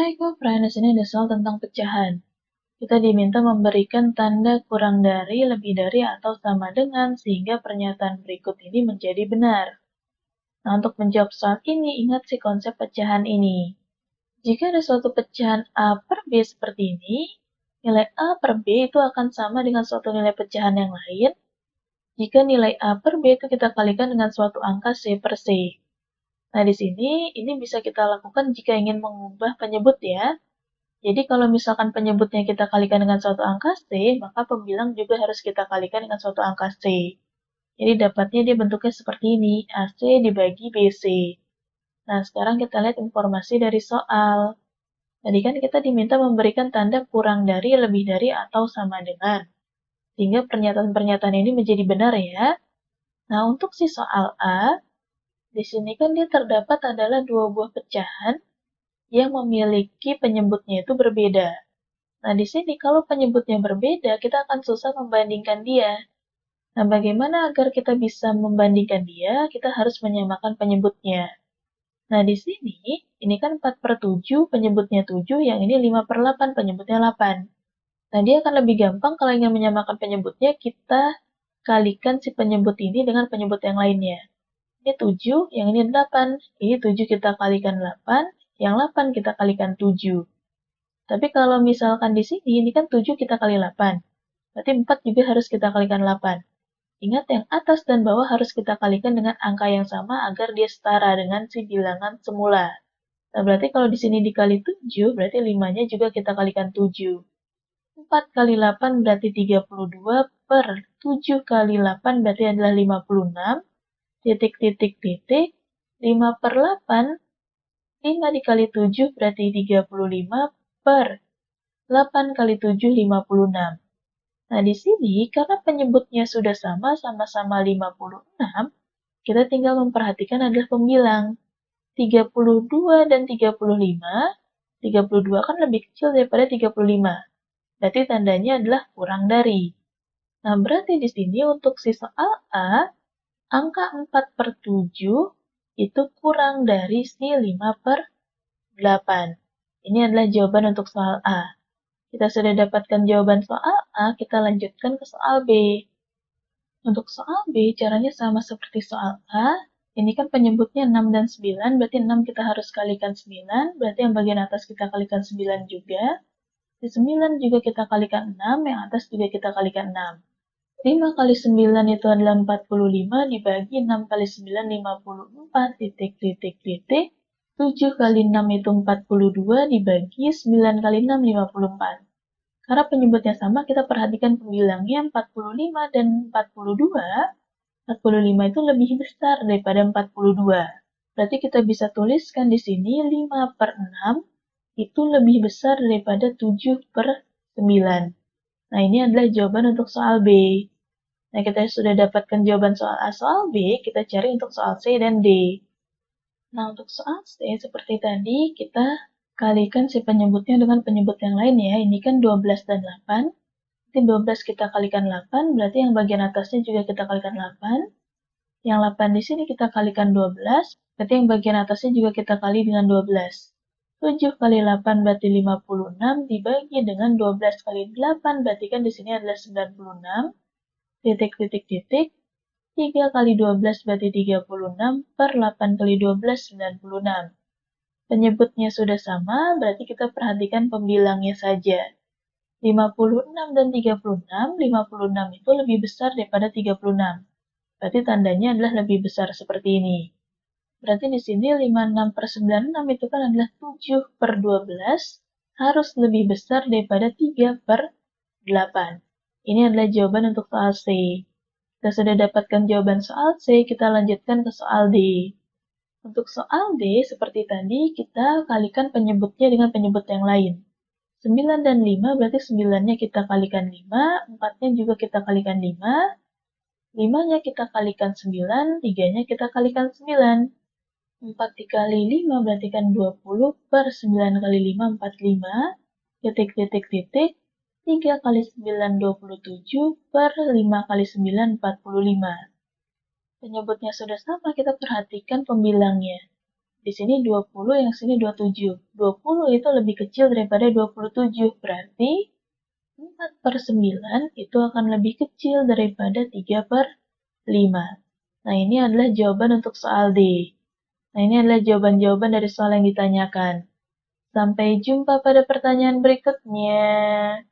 Hai co-friend, di sini ada soal tentang pecahan. Kita diminta memberikan tanda kurang dari, lebih dari, atau sama dengan, sehingga pernyataan berikut ini menjadi benar. Nah, untuk menjawab soal ini, ingat si konsep pecahan ini. Jika ada suatu pecahan A per B seperti ini, nilai A per B itu akan sama dengan suatu nilai pecahan yang lain, jika nilai A per B itu kita kalikan dengan suatu angka C per C. Nah, di sini, ini bisa kita lakukan jika ingin mengubah penyebut ya. Jadi kalau misalkan penyebutnya kita kalikan dengan suatu angka C, maka pembilang juga harus kita kalikan dengan suatu angka C. Jadi dapatnya dia bentuknya seperti ini, AC dibagi BC. Nah, sekarang kita lihat informasi dari soal. Tadi kan kita diminta memberikan tanda kurang dari, lebih dari, atau sama dengan. Sehingga pernyataan-pernyataan ini menjadi benar ya. Nah, untuk si soal A, di sini kan dia terdapat adalah dua buah pecahan yang memiliki penyebutnya itu berbeda. Nah, di sini kalau penyebutnya berbeda, kita akan susah membandingkan dia. Nah, bagaimana agar kita bisa membandingkan dia? Kita harus menyamakan penyebutnya. Nah, di sini, ini kan 4/7, penyebutnya 7, yang ini 5/8, penyebutnya 8. Nah, dia akan lebih gampang kalau ingin menyamakan penyebutnya, kita kalikan si penyebut ini dengan penyebut yang lainnya. Ini 7, yang ini 8. Ini 7 kita kalikan 8, yang 8 kita kalikan 7. Tapi kalau misalkan di sini, ini kan 7 kita kali 8. Berarti 4 juga harus kita kalikan 8. Ingat yang atas dan bawah harus kita kalikan dengan angka yang sama agar dia setara dengan si bilangan semula. Nah, berarti kalau di sini dikali 7, berarti 5-nya juga kita kalikan 7. 4 kali 8 berarti 32 per 7 kali 8 berarti adalah 56. Titik, titik, titik. 5 per 8, 5 dikali 7 berarti 35 per 8 kali 7, 56. Nah, di sini, karena penyebutnya sudah sama-sama 56, kita tinggal memperhatikan adalah pembilang. 32 dan 35, 32 kan lebih kecil daripada 35. Berarti tandanya adalah kurang dari. Nah, berarti di sini untuk si soal A, angka 4/7 itu kurang dari si 5/8. Ini adalah jawaban untuk soal A. Kita sudah dapatkan jawaban soal A, kita lanjutkan ke soal B. Untuk soal B, caranya sama seperti soal A. Ini kan penyebutnya 6 dan 9, berarti 6 kita harus kalikan 9, berarti yang bagian atas kita kalikan 9 juga. Di 9 juga kita kalikan 6, yang atas juga kita kalikan 6. 5 kali 9 itu adalah 45, dibagi 6 kali 9, 54, titik, titik, titik. 7 kali 6 itu 42, dibagi 9 kali 6, 54. Karena penyebutnya sama, kita perhatikan pembilangnya 45 dan 42. 45 itu lebih besar daripada 42. Berarti kita bisa tuliskan di sini 5/6 itu lebih besar daripada 7/9. Nah, ini adalah jawaban untuk soal B. Nah, kita sudah dapatkan jawaban soal A, soal B, kita cari untuk soal C dan D. Nah, untuk soal C, seperti tadi, kita kalikan si penyebutnya dengan penyebut yang lain ya. Ini kan 12 dan 8. Nanti 12 kita kalikan 8, berarti yang bagian atasnya juga kita kalikan 8. Yang 8 di sini kita kalikan 12, berarti yang bagian atasnya juga kita kali dengan 12. 7 kali 8 berarti 56, dibagi dengan 12 kali 8, berarti kan di sini adalah 96. Titik, titik, titik. 3 kali 12 berarti 36, per 8 kali 12, 96. Penyebutnya sudah sama, berarti kita perhatikan pembilangnya saja. 56 dan 36, 56 itu lebih besar daripada 36. Berarti tandanya adalah lebih besar seperti ini. Berarti di sini 56/96 itu kan adalah 7/12, harus lebih besar daripada 3/8. Ini adalah jawaban untuk soal C. Kita sudah dapatkan jawaban soal C, kita lanjutkan ke soal D. Untuk soal D, seperti tadi, kita kalikan penyebutnya dengan penyebut yang lain. 9 dan 5 berarti 9-nya kita kalikan 5, 4-nya juga kita kalikan 5, 5-nya kita kalikan 9, 3-nya kita kalikan 9. 4 dikali 5 berarti kan 20, per 9 kali 5, 45, titik, titik, titik. 3 kali 9, 27, per 5 kali 9, 45. Penyebutnya sudah sama, kita perhatikan pembilangnya. Di sini 20, yang sini 27. 20 itu lebih kecil daripada 27, berarti 4/9 itu akan lebih kecil daripada 3/5. Nah, ini adalah jawaban untuk soal D. Nah, ini adalah jawaban-jawaban dari soal yang ditanyakan. Sampai jumpa pada pertanyaan berikutnya.